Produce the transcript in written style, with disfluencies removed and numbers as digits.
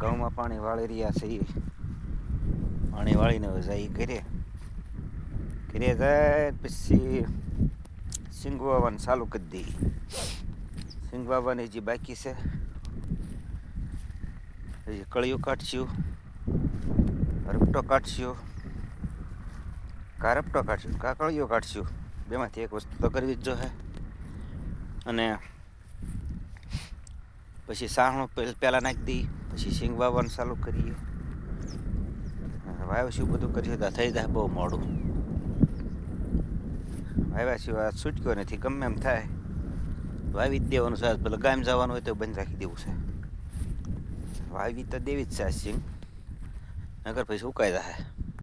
ઘઉંમાં પાણી વાળી રહ્યા છે એ પાણી વાળીને હવે જાય ઘરે જાય પછી સિંગ વાવવાનું ચાલુ કરી દઈએ. સિંગ વાવવાની જે બાકી છે હજી કળિયું કાઢશું, રપટો કાઢશું, રપટો કાઢશું કા કળિયો કાઢશું, બેમાંથી એક વસ્તુ તો કરવી જ જોઈએ. અને પછી સાહણું પહેલાં નાખી દઈએ, પછી સિંગ વાવવાનું ચાલુ કરીએ. વાવ્યું બધું કરીએ તો થઈ જાય બહુ મોડું. વાવ્યા સિવાય છૂટક્યો નથી, ગમે એમ થાય વાવી જ દેવાનું છે. ભલે ગામ જવાનું હોય તો બંધ રાખી દેવું છે. વાવી તો દેવી જ છે સિંગ, નગર પછી ઉકાઈ જાય.